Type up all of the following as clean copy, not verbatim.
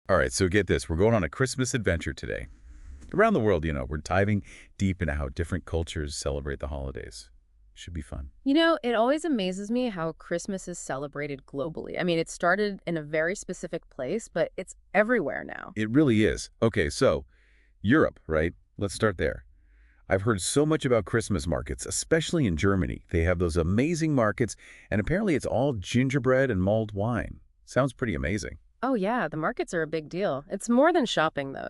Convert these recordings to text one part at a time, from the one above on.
All right, so get this. We're going on a Christmas adventure today. Around the world, we're diving deep into how different cultures celebrate the holidays. Should be fun. It always amazes me how Christmas is celebrated globally. I mean, it started in a very specific place, but it's everywhere now. It really is. Okay, so Europe, right? Let's start there. I've heard so much about Christmas markets, especially in Germany. They have those amazing markets, and apparently it's all gingerbread and mulled wine. Sounds pretty amazing. Oh, yeah, the markets are a big deal. It's more than shopping, though.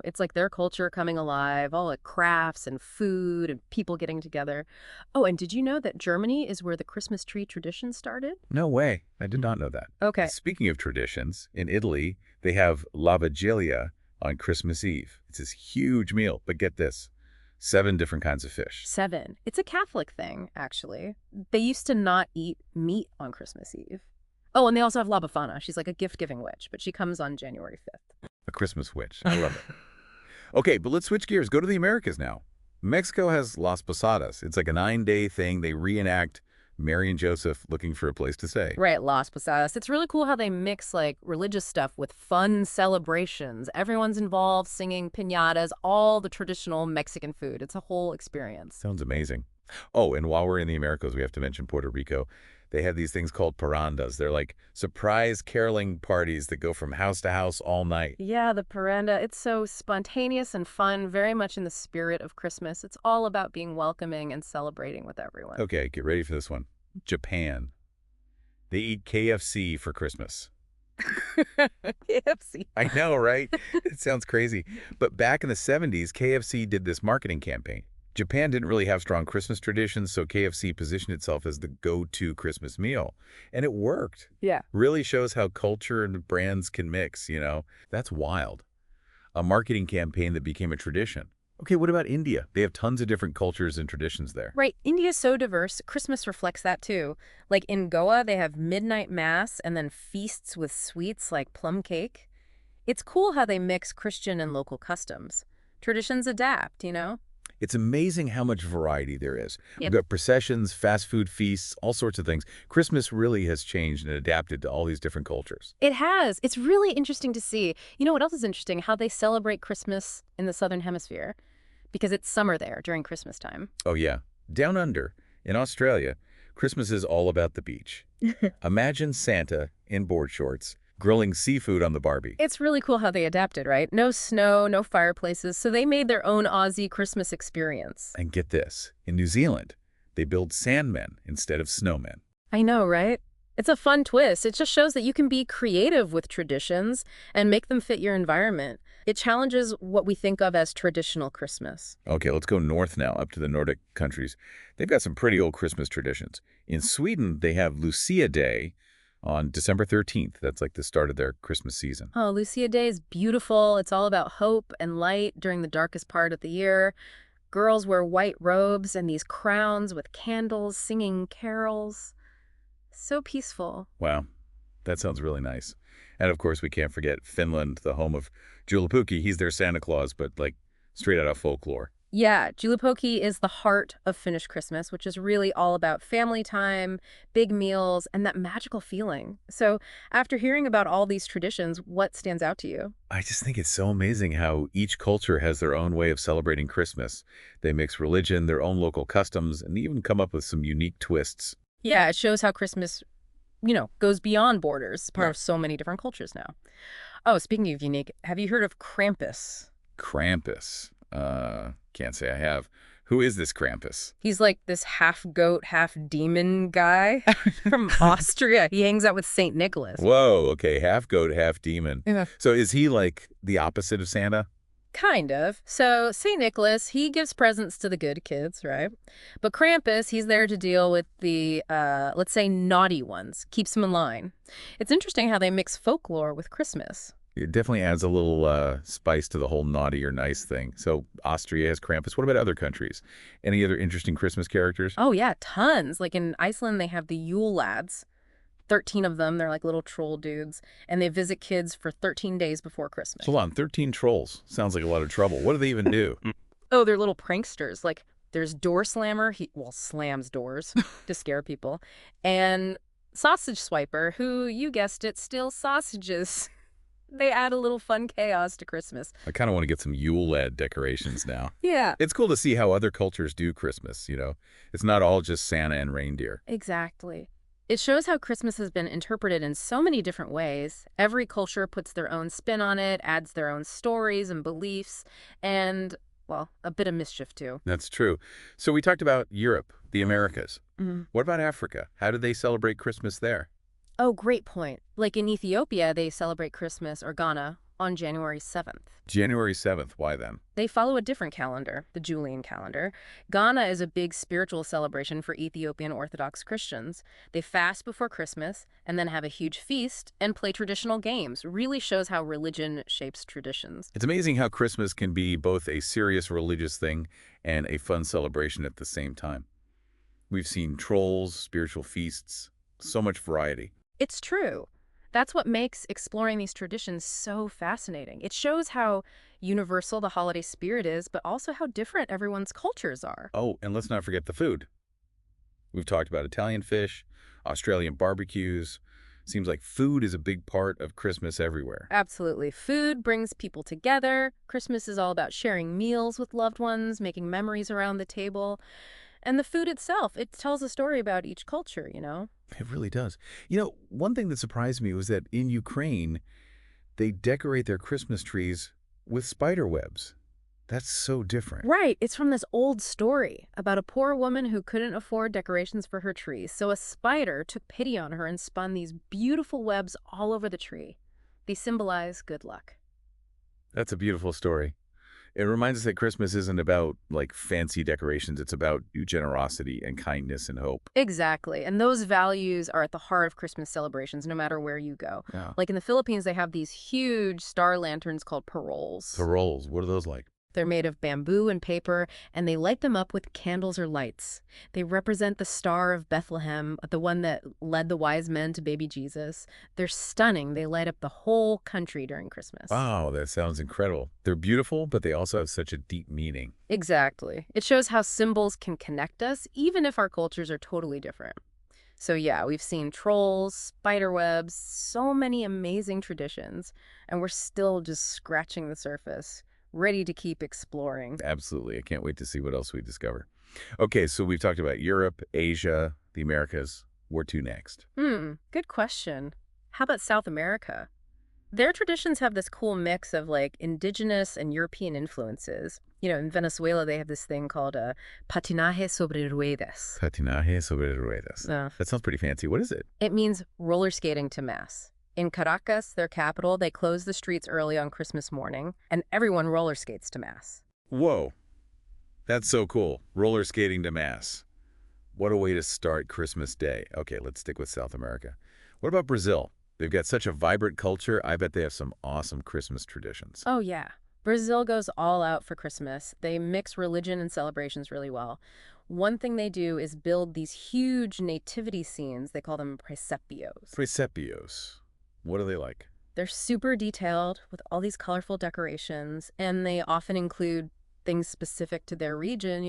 It's like their culture coming alive, all the crafts and food and people getting together. Oh, and did you know that Germany is where the Christmas tree tradition started? No way. I did not know that. Okay. Speaking of traditions, in Italy, they have La Vigilia on Christmas Eve. It's this huge meal, but get this, 7 different kinds of fish. 7. It's a Catholic thing, actually. They used to not eat meat on Christmas Eve. Oh, and they also have La Befana. She's like a gift-giving witch, but she comes on January 5th. A Christmas witch. I love it. Okay, but let's switch gears. Go to the Americas now. Mexico has Las Posadas. It's like a 9-day thing. They reenact Mary and Joseph looking for a place to stay. Right, Las Posadas. It's really cool how they mix like religious stuff with fun celebrations. Everyone's involved, singing piñatas, all the traditional Mexican food. It's a whole experience. Sounds amazing. Oh, and while we're in the Americas, we have to mention Puerto Rico. They have these things called parandas. They're like surprise caroling parties that go from house to house all night. Yeah, the paranda, it's so spontaneous and fun, very much in the spirit of Christmas. It's all about being welcoming and celebrating with everyone. Okay, get ready for this one. Japan. They eat KFC for Christmas. KFC. I know, right? It sounds crazy. But back in the 70s, KFC did this marketing campaign. Japan didn't really have strong Christmas traditions, so KFC positioned itself as the go-to Christmas meal. And it worked. Yeah. Really shows how culture and brands can mix. That's wild. A marketing campaign that became a tradition. Okay, what about India? They have tons of different cultures and traditions there. Right. India's so diverse. Christmas reflects that too. Like in Goa, they have midnight mass and then feasts with sweets like plum cake. It's cool how they mix Christian and local customs. Traditions adapt. It's amazing how much variety there is. We've Yep. got processions, fast food feasts, all sorts of things. Christmas really has changed and adapted to all these different cultures. It has. It's really interesting to see. You know what else is interesting? How they celebrate Christmas in the Southern Hemisphere. Because it's summer there during Christmas time. Oh, yeah. Down under, in Australia, Christmas is all about the beach. Imagine Santa in board shorts, grilling seafood on the Barbie. It's really cool how they adapted, right? No snow, no fireplaces, so they made their own Aussie Christmas experience. And get this, in New Zealand, they build sandmen instead of snowmen. I know, right? It's a fun twist. It just shows that you can be creative with traditions and make them fit your environment. It challenges what we think of as traditional Christmas. Okay, let's go north now, up to the Nordic countries. They've got some pretty old Christmas traditions. In Sweden, they have Lucia Day on December 13th. That's like the start of their Christmas season. Oh, Lucia Day is beautiful. It's all about hope and light during the darkest part of the year. Girls wear white robes and these crowns with candles, singing carols. So peaceful. Wow, that sounds really nice. And of course, we can't forget Finland, the home of Joulupukki. He's their Santa Claus, but like straight out of folklore. Yeah, Joulupukki is the heart of Finnish Christmas, which is really all about family time, big meals, and that magical feeling. So after hearing about all these traditions, what stands out to you? I just think it's so amazing how each culture has their own way of celebrating Christmas. They mix religion, their own local customs, and even come up with some unique twists. Yeah, it shows how Christmas, goes beyond borders, part Yeah. of so many different cultures now. Oh, speaking of unique, have you heard of Krampus? Krampus. Can't say I have. Who is this Krampus? He's like this half goat, half demon guy from Austria. He hangs out with Saint Nicholas. Whoa, okay, half goat, half demon. Yeah. So is he like the opposite of Santa? Kind of. So St. Nicholas, he gives presents to the good kids, right? But Krampus, he's there to deal with the, let's say, naughty ones, keeps them in line. It's interesting how they mix folklore with Christmas. It definitely adds a little spice to the whole naughty or nice thing. So Austria has Krampus. What about other countries? Any other interesting Christmas characters? Oh, yeah, tons. Like in Iceland, they have the Yule lads. 13 of them, they're like little troll dudes, and they visit kids for 13 days before Christmas. Hold on, 13 trolls. Sounds like a lot of trouble. What do they even do? Oh, they're little pranksters. Like there's Door Slammer, he slams doors to scare people, and Sausage Swiper, who, you guessed it, steals sausages. They add a little fun chaos to Christmas. I kind of want to get some Yule-led decorations now. Yeah. It's cool to see how other cultures do Christmas. It's not all just Santa and reindeer. Exactly. It shows how Christmas has been interpreted in so many different ways. Every culture puts their own spin on it, adds their own stories and beliefs, and, well, a bit of mischief too. That's true. So we talked about Europe, the Americas. Mhm. What about Africa? How do they celebrate Christmas there? Oh, great point. Like in Ethiopia, they celebrate Christmas, or Ghana, on January 7th. January 7th. Why then? They follow a different calendar, the Julian calendar. Ghana is a big spiritual celebration for Ethiopian Orthodox Christians. They fast before Christmas and then have a huge feast and play traditional games. Really shows how religion shapes traditions. It's amazing how Christmas can be both a serious religious thing and a fun celebration at the same time. We've seen trolls, spiritual feasts, so much variety. It's true. That's what makes exploring these traditions so fascinating. It shows how universal the holiday spirit is, but also how different everyone's cultures are. Oh, and let's not forget the food. We've talked about Italian fish, Australian barbecues. Seems like food is a big part of Christmas everywhere. Absolutely. Food brings people together. Christmas is all about sharing meals with loved ones, making memories around the table. And the food itself, it tells a story about each culture. It really does. One thing that surprised me was that in Ukraine, they decorate their Christmas trees with spider webs. That's so different. Right. It's from this old story about a poor woman who couldn't afford decorations for her tree. So a spider took pity on her and spun these beautiful webs all over the tree. They symbolize good luck. That's a beautiful story. It reminds us that Christmas isn't about, like, fancy decorations. It's about generosity and kindness and hope. Exactly. And those values are at the heart of Christmas celebrations, no matter where you go. Yeah. Like in the Philippines, they have these huge star lanterns called paroles. Paroles, what are those like? They're made of bamboo and paper, and they light them up with candles or lights. They represent the Star of Bethlehem, the one that led the wise men to baby Jesus. They're stunning. They light up the whole country during Christmas. Wow, that sounds incredible. They're beautiful, but they also have such a deep meaning. Exactly. It shows how symbols can connect us, even if our cultures are totally different. So yeah, we've seen trolls, spider webs, so many amazing traditions, and we're still just scratching the surface, ready to keep exploring. Absolutely. I can't wait to see what else we discover. Okay, so we've talked about Europe, Asia, the Americas. Where to next? Good question. How about South America? Their traditions have this cool mix of like indigenous and European influences. In Venezuela, they have this thing called patinaje sobre ruedas. Patinaje sobre ruedas. That sounds pretty fancy. What is it? It means roller skating to mass. In Caracas, their capital, they close the streets early on Christmas morning, and everyone roller skates to mass. Whoa. That's so cool. Roller skating to mass. What a way to start Christmas Day. Okay, let's stick with South America. What about Brazil? They've got such a vibrant culture. I bet they have some awesome Christmas traditions. Oh, yeah. Brazil goes all out for Christmas. They mix religion and celebrations really well. One thing they do is build these huge nativity scenes. They call them presepios. Presepios. What are they like? They're super detailed with all these colorful decorations, and they often include things specific to their region.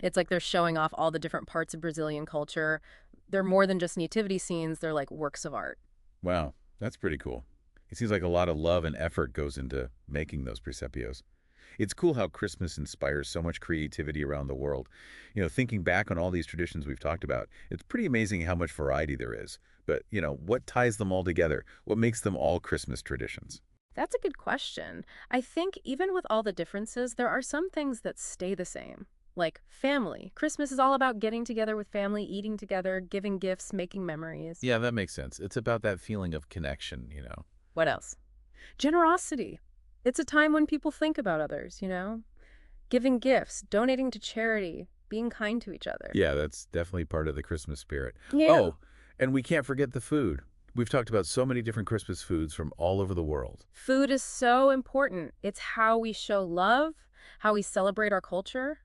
It's like they're showing off all the different parts of Brazilian culture. They're more than just nativity scenes. They're like works of art. Wow, that's pretty cool. It seems like a lot of love and effort goes into making those presepios. It's cool how Christmas inspires so much creativity around the world. Thinking back on all these traditions we've talked about, it's pretty amazing how much variety there is. But, what ties them all together? What makes them all Christmas traditions? That's a good question. I think even with all the differences, there are some things that stay the same. Like family. Christmas is all about getting together with family, eating together, giving gifts, making memories. Yeah, that makes sense. It's about that feeling of connection. What else? Generosity. It's a time when people think about others, Giving gifts, donating to charity, being kind to each other. Yeah, that's definitely part of the Christmas spirit. Yeah. Oh, and we can't forget the food. We've talked about so many different Christmas foods from all over the world. Food is so important. It's how we show love, how we celebrate our culture.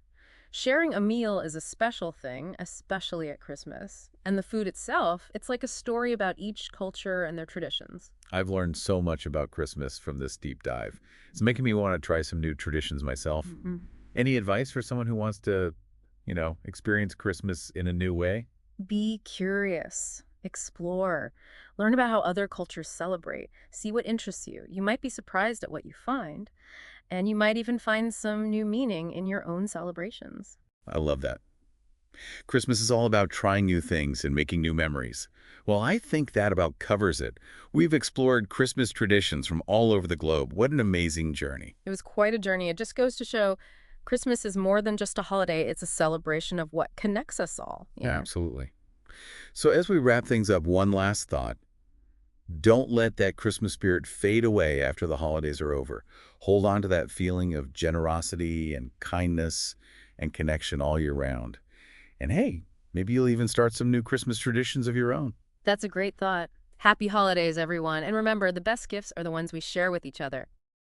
Sharing a meal is a special thing, especially at Christmas. And the food itself, it's like a story about each culture and their traditions. I've learned so much about Christmas from this deep dive. It's making me want to try some new traditions myself. Any advice for someone who wants to, experience Christmas in a new way? Be curious. Explore. Learn about how other cultures celebrate. See what interests you. You might be surprised at what you find, and you might even find some new meaning in your own celebrations. I love that. Christmas is all about trying new things and making new memories. Well, I think that about covers it. We've explored Christmas traditions from all over the globe. What an amazing journey. It was quite a journey. It just goes to show Christmas is more than just a holiday, it's a celebration of what connects us all. Yeah, absolutely. So as we wrap things up, one last thought. Don't let that Christmas spirit fade away after the holidays are over. Hold on to that feeling of generosity and kindness and connection all year round. And hey, maybe you'll even start some new Christmas traditions of your own. That's a great thought. Happy holidays, everyone. And remember, the best gifts are the ones we share with each other.